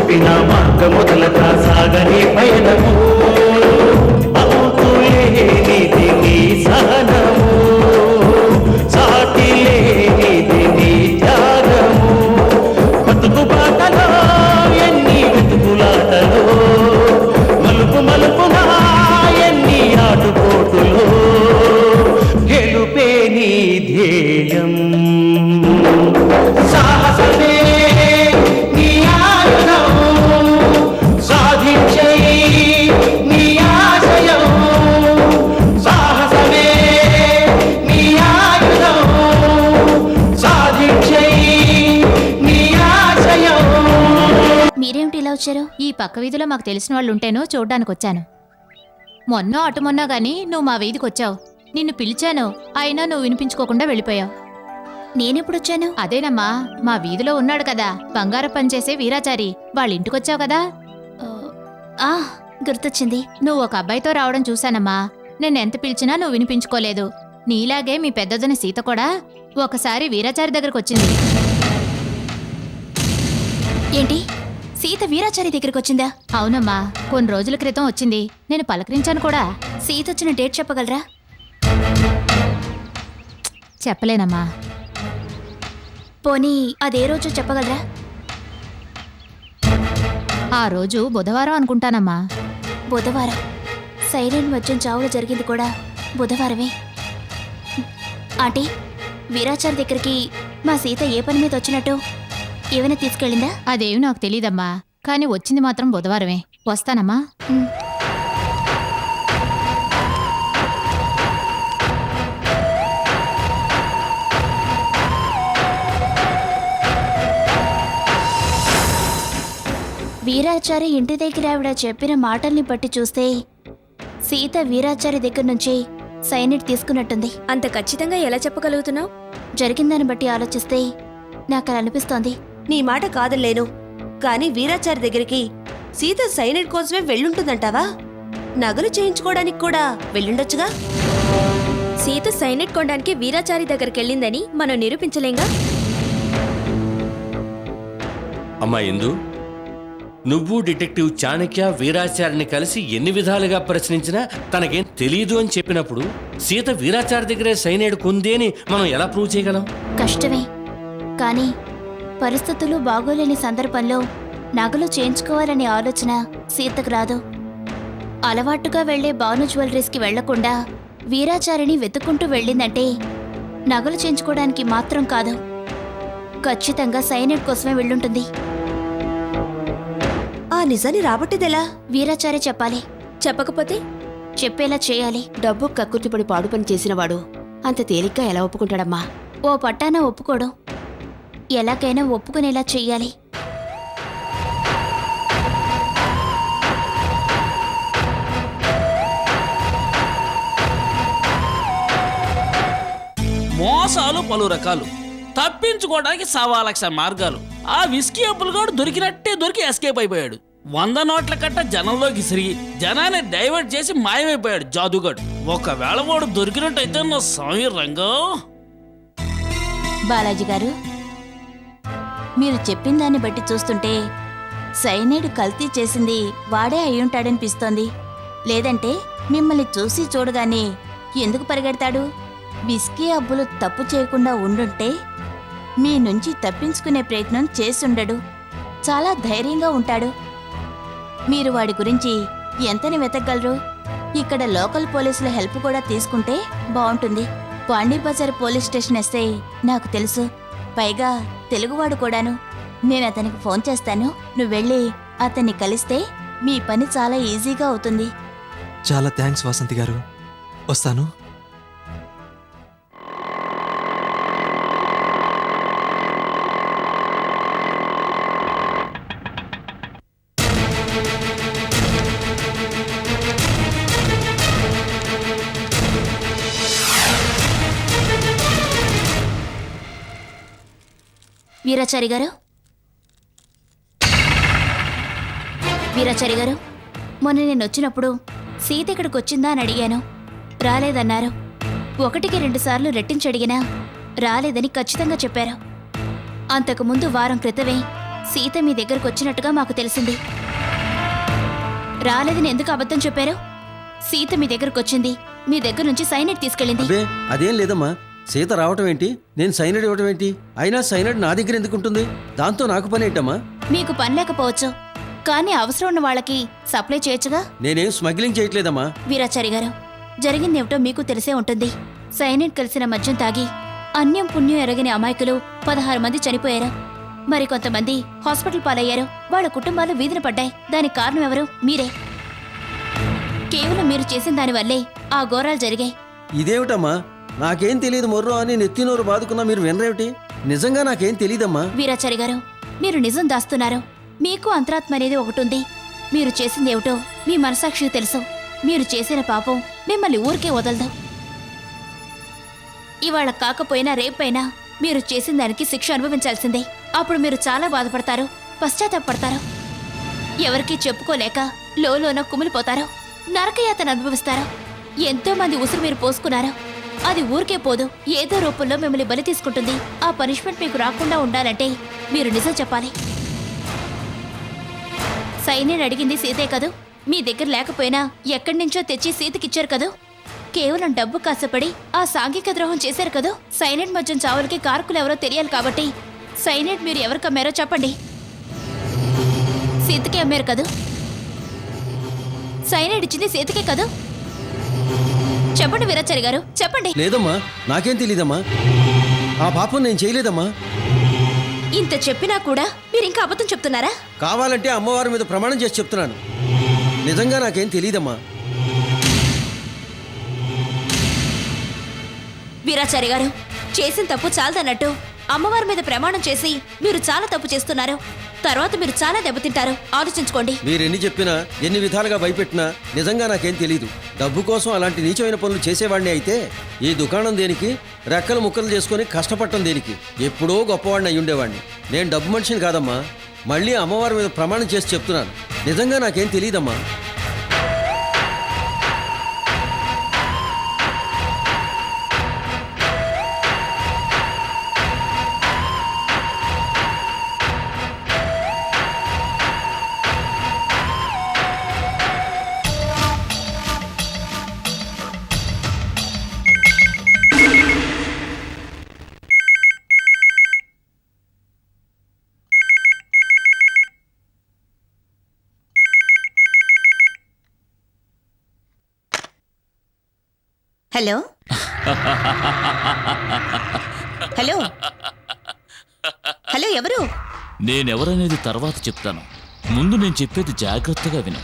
చూపిన మార్గముదలక సాగని పయనము అవుతులేనిది నీ సహనము సాటి లేనిది నీ త్యాగము బతుకు బాటలో ఎన్ని వెతుకులాటలో మలుపు మలుపునా ఎన్ని ఆటుపోటులో గెలుపే నీ ధ్యేయం సాహసమే నీ ఆయుధం సాధించే నీ ఆశయం సాహసమే నీ ఆయుధం సాధించే నీ ఆశయం. మీరేమిటి ఇలా వచ్చారు? ఈ పక్క వీధిలో మాకు తెలిసిన వాళ్ళు ఉంటేనో చూడ్డానికి వచ్చాను. మొన్నో అటు మొన్నా గాని నువ్వు మా వీధికి వచ్చావు. నిన్ను పిలిచాను, అయినా నువ్వు వినిపించుకోకుండా వెళ్ళిపోయావు. నేనెప్పుడొచ్చాను? అదేనమ్మా, మా వీధిలో ఉన్నాడు కదా బంగారం పనిచేసే వీరాచారి, వాళ్ళ ఇంటికొచ్చావు కదా. ఆ గుర్తొచ్చింది. నువ్వు ఒక అబ్బాయితో రావడం చూశానమ్మా. నేనెంత పిలిచినా నువ్వు వినిపించుకోలేదు. నీలాగే మీ పెద్దదని సీత కూడా ఒకసారి వీరాచారి దగ్గరకు వచ్చింది. ఏంటి, సీత వీరాచారి దగ్గరికి వచ్చిందా? అవునమ్మా, కొన్ని రోజుల క్రితం వచ్చింది. నేను పలకరించాను కూడా. సీత వచ్చిన డేట్ చెప్పగలరా? చెప్పలేనమ్మా. పోనీ అదే రోజు చెప్పగలరా? ఆ రోజు బుధవారం అనుకుంటానమ్మా. బుధవారం. సైరన్ మధ్యం చావులు జరిగింది కూడా బుధవారమే. ఆంటీ, వీరాచారి దగ్గరికి మా సీత ఏ పని మీద వచ్చినట్టు ఏమైనా తీసుకెళ్ళిందా? అదేమి నాకు తెలీదమ్మా, కానీ వచ్చింది మాత్రం బుధవారమే. వస్తానమ్మా. వీరాచారి ఇంటి దగ్గర ఆవిడ చెప్పిన మాటల్ని బట్టి చూస్తే సీత వీరాచారి దగ్గర నుంచి సైనిట్ తీసుకున్నట్టుంది. అంత ఖచ్చితంగా ఎలా చెప్పగలుగుతున్నావు? జరిగిందాన్ని బట్టి ఆలోచిస్తే నాకు అలా అనిపిస్తోంది. నీ మాట కాదలేను, కానీ వీరాచారి దగ్గరికి సీత సైనిడ్ కోసమే వెళ్ళుంటుందంటావా? నగలు చేయించుకోవడానికి కూడా వెళ్ళుండొచ్చుగా. సీత సైనిడ్ కొనడానికి వీరాచారి దగ్గరికి వెళ్ళిందని మనం నిరూపించలేంగా. అమ్మా ఇందు, నువ్వు డిటెక్టివ్ చాణక్య వీరాచారిని కలిసి ఎన్ని విధాలుగా ప్రశ్నించినా తనకేం తెలియదు అని చెప్పినప్పుడు సీత వీరాచారి దగ్గరే సైనైడ్ కొంది అని మనం ఎలా ప్రూవ్ చేయగలం? కష్టమే. కానీ పరిస్థితులు బాగోలేని సందర్భంలో నగలు చేయించుకోవాలనే ఆలోచన సీతకు రాదు. అలవాటుగా వెళ్లే భాను జ్యువెలరీస్కి వెళ్లకుండా వీరాచారిని వెతుక్కుంటూ వెళ్ళిందంటే నగలు చేయించుకోవడానికి మాత్రం కాదు, ఖచ్చితంగా సైనైడ్ కోసమే వెళ్ళుంటుంది. ఆ నిజాన్ని రాబట్టిదెలా? వీరాచారి చెప్పాలి. చెప్పకపోతే చెప్పేలా చేయాలి. డబ్బు కక్కుర్తిపడి పాడు పని చేసినవాడు అంత తేలిగ్గా ఎలా ఒప్పుకుంటాడమ్మా? ఓ పట్టాన ఒప్పుకోడు, ఎలాగైనా ఒప్పుకునేలా చెయ్యాలి. మోసాలు పలు రకాలు, తప్పించుకోవడానికి 1,000,000 మార్గాలు. ఆ విస్కీ అప్పులు కూడా దొరికి ఎస్కేప్ అయిపోయాడు. 100 నోట్ల కట్ట జనంలోకి సిరిగి జనాన్ని డైవర్ట్ చేసి మాయమైపోయాడు జాదుగాడు. ఒకవేళ వాడు దొరికినట్టయితే నా స్వామి రంగో. బాలాజీ గారు, మీరు చెప్పిన దాన్ని బట్టి చూస్తుంటే సైనైడ్ కల్తీ చేసింది వాడే అయ్యుంటాడనిపిస్తోంది. లేదంటే మిమ్మల్ని చూసి చూడగానే ఎందుకు పరిగెడతాడు? విస్కీ అబ్బులు తప్పు చేయకుండా ఉండుంటే మీ నుంచి తప్పించుకునే ప్రయత్నం చేసుండడు. చాలా ధైర్యంగా ఉంటాడు. మీరు వాడి గురించి ఎంతని వెతకగలరు? ఇక్కడ లోకల్ పోలీసుల హెల్ప్ కూడా తీసుకుంటే బాగుంటుంది. పాండీబజార్ పోలీస్ స్టేషన్ ఎస్ఐ నాకు తెలుసు, పైగా తెలుగువాడు కూడాను. నేను అతనికి ఫోన్ చేస్తాను, నువ్వు వెళ్ళి అతన్ని కలిస్తే మీ పని చాలా ఈజీగా అవుతుంది. చాలా థ్యాంక్స్ వాసంతి గారు, వస్తాను. వీరాచారి గారు, వీరాచారి గారు, మొన్న నేను వచ్చినప్పుడు సీత ఇక్కడికి వచ్చిందా అని అడిగాను, రాలేదన్నారు. 1కి 2 సార్లు రెట్టించి అడిగినా రాలేదని ఖచ్చితంగా చెప్పారు. అంతకుముందు వారం క్రితమే సీత మీ దగ్గరకు వచ్చినట్టుగా మాకు తెలిసింది. రాలేదని ఎందుకు అబద్ధం చెప్పారు? సీత మీ దగ్గరకు వచ్చింది, మీ దగ్గర నుంచి సైనైడ్ తీసుకెళ్ళింది. అబ్బే అదేం లేదమ్మా. సీత రావటం ఏంటి, నేను సైనడ్ ఇవ్వటం ఏంటి? అయినా సైనడ్ నా దగ్గర ఎందుకు ఉంటుంది? దాంతో నాకు పని ఏంటమ్మా? మీకు పని లేకపోవచ్చు, కానీ అవసరం ఉన్న వాళ్ళకి సప్లై చేయొచ్చుగా. నేనేం స్మగ్లింగ్ చేయట్లేదమ్మా. వీరాచారి గారు, జరిగిందేమిటో మీకు తెలిసే ఉంటుంది. సైనైడ్ కలిసిన మద్యం తాగి అన్యం పుణ్యం ఎరగని అమాయకులు 16 మంది చనిపోయారు. మరికొంతమంది హాస్పిటల్ పాలయ్యారు. వాళ్ళ కుటుంబాలు వీధిన పడ్డాయి. దానికి కారణం ఎవరు? మీరే. కేవలం మీరు చేసిన దానివల్లే ఆ ఘోరాలు జరిగాయి. ఇదేమిటమ్మా, నాకేం తెలియదు మొర్రో అని నెత్తినోరు బాదుకున్నా మీరు వినరేమిటి? నిజంగా నాకేం తెలియదమ్మా. వీరాచారి గారు, మీరు నిజం దాస్తున్నారు. మీకు అంతరాత్మ అనేది ఒకటి ఉంది. మీరు చేసిందేమిటో మీ మనసాక్షికి తెలుసు. మీరు చేసిన పాపం మిమ్మల్ని ఊరికే వదలదు. ఇవాళ కాకపోయినా రేపైనా మీరు చేసిన దానికి శిక్ష అనుభవించాల్సిందే. అప్పుడు మీరు చాలా బాధపడతారు, పశ్చాత్తాపడతారు. ఎవరికీ చెప్పుకోలేక లోలోన కుమిలిపోతారు, నరకయాతన అనుభవిస్తారు. ఎంతో మంది ఉసురు మీరు పోసుకున్నారు. అది ఊరికే పోదు, ఏదో రూపంలో మిమ్మల్ని బలి తీసుకుంటుంది. ఆ పనిష్మెంట్ మీకు రాకుండా ఉండాలంటే మీరు నిజం చెప్పాలి. సైన్యం అడిగింది సీతే కదూ. మీ దగ్గర లేకపోయినా ఎక్కడి నుంచో తెచ్చి సీతకిచ్చారు కదూ. కేవలం డబ్బు కాసపడి ఆ సాంఘిక ద్రోహం చేశారు కదూ. సైనైడ్ మద్యం చావులకి కారకులు ఎవరో తెలియాలి కాబట్టి సైనైడ్ మీరు ఎవరికి అమ్మారో చెప్పండి. సీతకే అమ్మారు కదూ. సైనైడ్ ఇచ్చింది సీతకే కదూ. చెప్పండి వీరాచారి గారు, చెప్పండి. లేదమ్మా, నాకేం తెలీదమ్మా. ఆ పాపం నేను చేయలేదమ్మా. ఇంత చెప్పినా కూడా మీరు ఇంకా అబద్ధం చెప్తున్నారా? కావాలంటే అమ్మవారి మీద ప్రమాణం చేసి చెప్తున్నాను, నిజంగా నాకేం తెలీదమ్మా. వీరాచారి గారు, చేసిన తప్పు చాలదన్నట్టు అమ్మవారి మీద ప్రమాణం చేసి మీరు చాలా తప్పు చేస్తున్నారు. తర్వాత మీరు చాలా దెబ్బతింటారు. ఆలోచించుకోండి. మీరెన్ని చెప్పినా, ఎన్ని విధాలుగా భయపెట్టినా నిజంగా నాకేం తెలీదు. డబ్బు కోసం అలాంటి నీచమైన పనులు చేసేవాడిని అయితే ఈ దుకాణం దేనికి, రెక్కలు ముక్కలు చేసుకొని కష్టపడటం దేనికి? ఎప్పుడో గొప్పవాడిని అయి ఉండేవాడిని. నేను డబ్బు మనిషిని కాదమ్మా. మళ్ళీ అమ్మవారి మీద ప్రమాణం చేసి చెప్తున్నాను, నిజంగా నాకేం తెలీదమ్మా. హలో హలో హలో, ఎవరు? నేనెవరనేది తర్వాత చెప్తాను. ముందు నేను చెప్పేది జాగ్రత్తగా విను.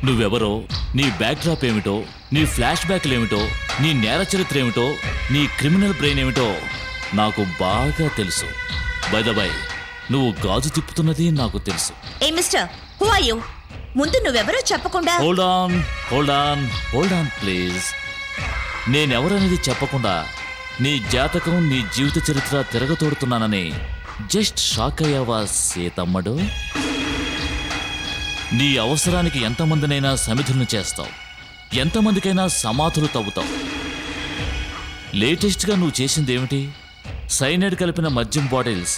నువ్వెవరో, నీ బ్యాక్డ్రాప్ ఏమిటో, నీ ఫ్లాష్ బ్యాక్లేమిటో, నీ నేర చరిత్ర ఏమిటో, నీ క్రిమినల్ బ్రెయిన్ ఏమిటో నాకు బాగా తెలుసు. బై ద బై, నువ్వు గాజు తిప్పుతున్నది నాకు తెలుసు. ఏ మిస్టర్, హూ ఆర్ యు? ముందు నువ్వెవరో చెప్పకుండా. Hold on please. నేనెవరనేది చెప్పకుండా నీ జాతకం, నీ జీవిత చరిత్ర తిరగతోడుతున్నానని జస్ట్ షాక్ అయ్యావా సీతమ్మడు? నీ అవసరానికి ఎంతమందినైనా సమిధులను చేస్తావు, ఎంతమందికైనా సమాధులు తవ్వుతావు. లేటెస్ట్గా నువ్వు చేసిందేమిటి? సైనైడ్ కలిపిన మద్యం బాటిల్స్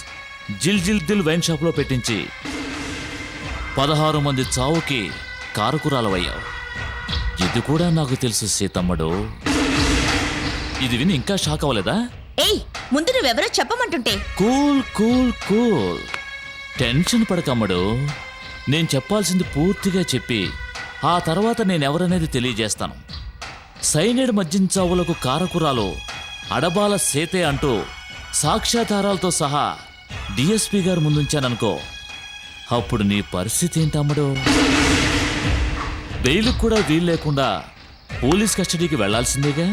జిల్ జిల్ దిల్ వైన్ షాప్లో పెట్టించి 16 మంది చావుకి కారకురాలవయ్యావు. ఇది కూడా నాకు తెలుసు సీతమ్మడు. ఇది విని ఇంకా షాక్ అవ్వలేదా? ఏయ్, ముందు నువ్వెవరో చెప్పమంటుంటే. Cool tension పడకమ్మడు. నేను చెప్పాల్సింది పూర్తిగా చెప్పి ఆ తర్వాత నేనెవరనేది తెలియజేస్తాను. సైనైడ్ మద్యం చావులకు కారకురాలు అడబాల సేతే అంటూ సాక్ష్యాధారాలతో సహా డిఎస్పీ గారు ముందుంచాననుకో, అప్పుడు నీ పరిస్థితి ఏంటమ్మడు? బెయిల్ కూడా వీలు లేకుండా పోలీస్ కస్టడీకి వెళ్లాల్సిందేగా.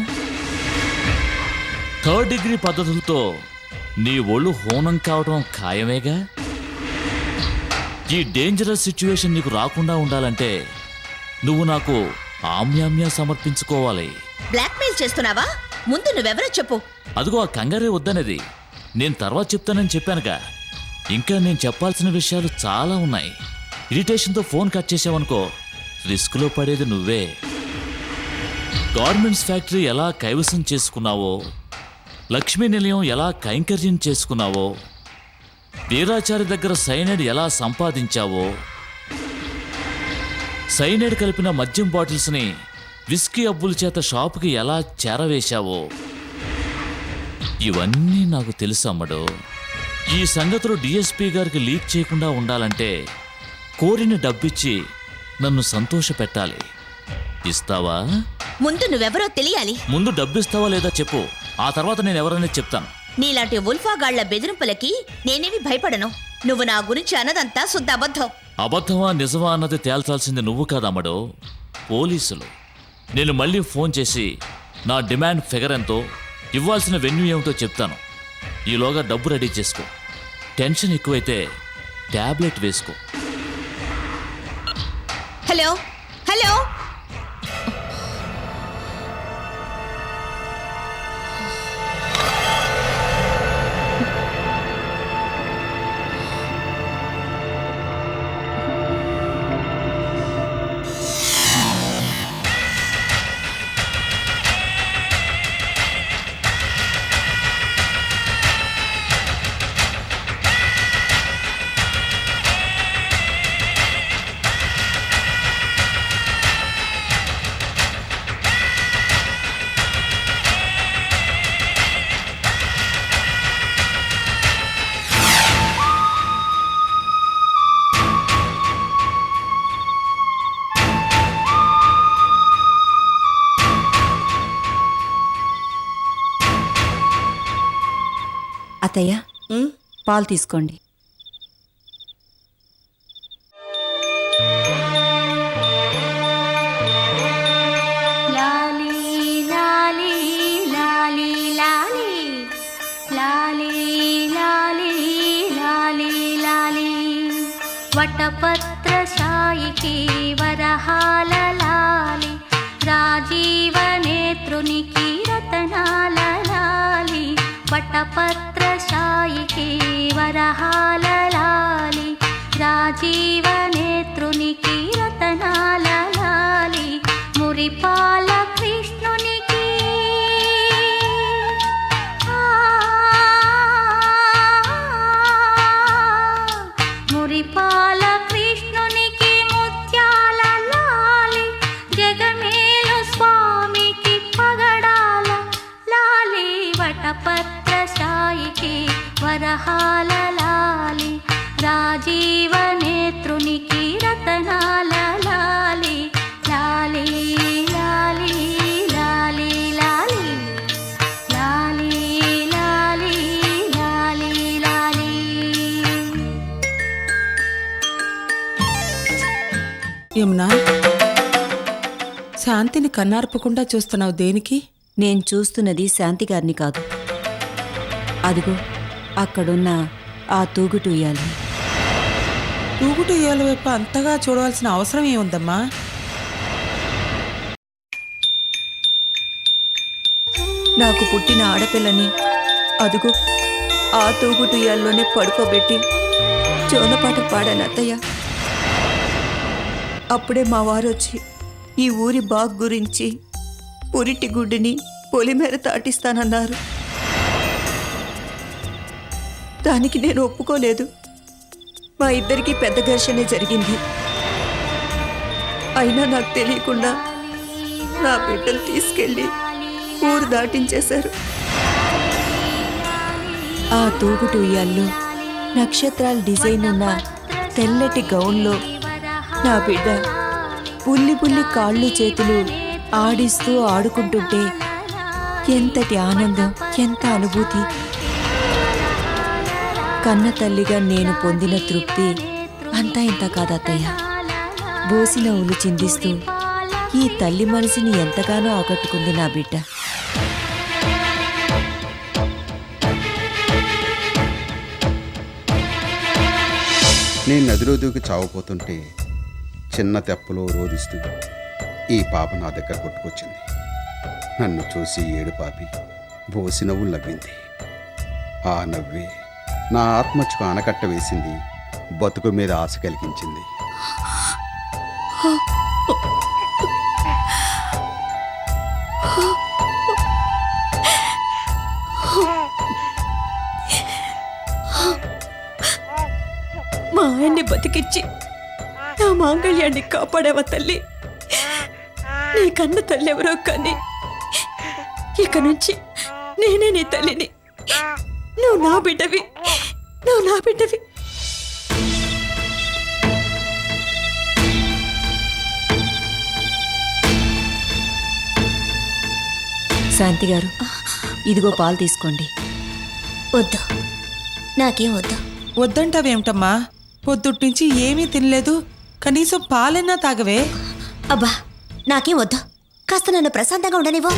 3rd డిగ్రీ పద్ధతులతో నీ ఒళ్ళు హోనం కావడం ఖాయమేగా. ఈ డేంజరస్ సిచ్యువేషన్ నీకు రాకుండా ఉండాలంటే నువ్వు నాకు ఆమ్యామ్య సమర్పించుకోవాలి. బ్లాక్మెయిల్ చేస్తున్నావా? ముందు నువ్వెవరో చెప్పు. అదిగో ఆ కంగారే వద్దనేది. నేను తర్వాత చెప్తానని చెప్పానుగా. ఇంకా నేను చెప్పాల్సిన విషయాలు చాలా ఉన్నాయి. ఇరిటేషన్తో ఫోన్ కట్ చేసావనుకో, రిస్క్లో పడేది నువ్వే. గార్మెంట్స్ ఫ్యాక్టరీ ఎలా కైవసం చేసుకున్నావో, లక్ష్మీ నిలయం ఎలా కైంకర్యం చేసుకున్నావో, వీరాచారి దగ్గర సైనైడ్ ఎలా సంపాదించావో, సైనైడ్ కలిపిన మద్యం బాటిల్స్ని విస్కీ అబ్బుల చేత షాపుకి ఎలా చేరవేశావో ఇవన్నీ నాకు తెలుసు అమ్మడు. ఈ సంగతులు డిఎస్పీ గారికి లీక్ చేయకుండా ఉండాలంటే కోరిన డబ్బిచ్చి నన్ను సంతోష పెట్టాలి. ఇస్తావా? ముందు నువ్వెవరో తెలియాలి. ముందు డబ్బిస్తావా లేదా చెప్పు, ఆ తర్వాత నేను ఎవరనేది చెప్తాను. నీలాంటి ఉల్ఫాగాళ్ల బెదిరింపులకి నేనేమి భయపడను. నువ్వు నా గురించి అన్నదంతా శుద్ధ అబద్ధం. అబద్ధమా నిజమా అన్నది తేల్చాల్సింది నువ్వు కాదమ్మడు, పోలీసులు. నేను మళ్ళీ ఫోన్ చేసి నా డిమాండ్ ఫిగర్ ఎంతో, ఇవ్వాల్సిన వెన్యూ ఏమిటో చెప్తాను. ఈలోగా డబ్బు రెడీ చేసుకో. టెన్షన్ ఎక్కువైతే ట్యాబ్లెట్ వేసుకో. హలో హలో, అత్తయ్య, పాలు తీసుకోండి. లాలీ లాలీ లాలీ లాలీ లాలీ లాలీ లాలీ లాలీ వటపత్ర సాయికి వరహాల లాలి, రాజీవ నేత్రునికి రతనాల లాలి. వటపత్ర సాయికి వరహాల లాలి, రాజీవ నేత్రునికి రతనాల లాలి. మురిపాల కృష్ణునికి మురిపాల కృష్ణునికి ముత్యాల లాలి, జగమేలు స్వామికి పగడాల లాలి. వటపత్ర సాయికి వరహాల లాలి, రాజీవ నేత్రునికి రతనాల లాలి. లాలి లాలి లాలి లాలి లాలి లాలి లాలి లాలి. యమునా, శాంతిని కన్నార్పకుండా చూస్తున్నావు దేనికి? నేను చూస్తున్నది శాంతి గారిని కాదు, అదిగో అక్కడున్న ఆ తూగుటు ఉయ్యాలని. తూగుటు ఉయ్యాల వైపు అంతగా చూడవలసిన అవసరం ఏముందమ్మా? నాకు పుట్టిన ఆడపిల్లని అదుగో ఆ తూగుటు ఉయ్యాల్లోనే పడుకోబెట్టి జోలపాట పాడాను అత్తయ్య. అప్పుడే మా వారు వచ్చి ఈ ఊరి బాగు గురించి పురిటి గుడ్డిని పొలిమేర తాటిస్తానన్నారు. దానికి నేను ఒప్పుకోలేదు. మా ఇద్దరికి పెద్ద ఘర్షణే జరిగింది. అయినా నాకు తెలియకుండా నా బిడ్డలు తీసుకెళ్ళి ఊరు దాటించేశారు. ఆ తూగుటు ఉయ్యాల్లో నక్షత్రాల డిజైన్ ఉన్న తెల్లటి గౌన్లో నా బిడ్డ బుల్లి బుల్లి కాళ్ళు చేతులు ఆడిస్తూ ఆడుకుంటుంటే ఎంతటి ఆనందం, ఎంత అనుభూతి. కన్న తల్లిగా నేను పొందిన తృప్తి అంతా ఇంత కాదత్తయ్య. బోసిన ఉలు చిందిస్తూ ఈ తల్లి మనసుని ఎంతగానో ఆకట్టుకుంది నా బిడ్డ. నేను నదిలో దూకి చావపోతుంటే చిన్న తెప్పలో రోధిస్తూ ఈ పాప నా దగ్గర కొట్టుకొచ్చింది. నన్ను చూసి ఏడు పాపి బోసి నవ్వులు నవ్వింది. ఆ నవ్వే నా ఆత్మహత్యకు ఆనకట్ట వేసింది, బతుకు మీద ఆశ కలిగించింది. మా ఆయన్ని బతికిచ్చి నా మాంగళ్యాన్ని కాపాడావా తల్లి. నీ కన్న తల్లి ఎవరో కానీ ఇక నుంచి నేనే నీ తల్లిని. నువ్వు నా బిడ్డవి, నువ్వు నా బిడ్డవి. శాంతి గారు, ఇదిగో పాలు తీసుకోండి. వద్దు, నాకేం వద్దు. వద్దంటావేమిటమ్మా? పొద్దుటి నుంచి ఏమీ తినలేదు, కనీసం పాలైనా తాగవే. అబ్బా, నాకేం వద్దు. కాస్త నన్ను ప్రశాంతంగా ఉండనివ్వు.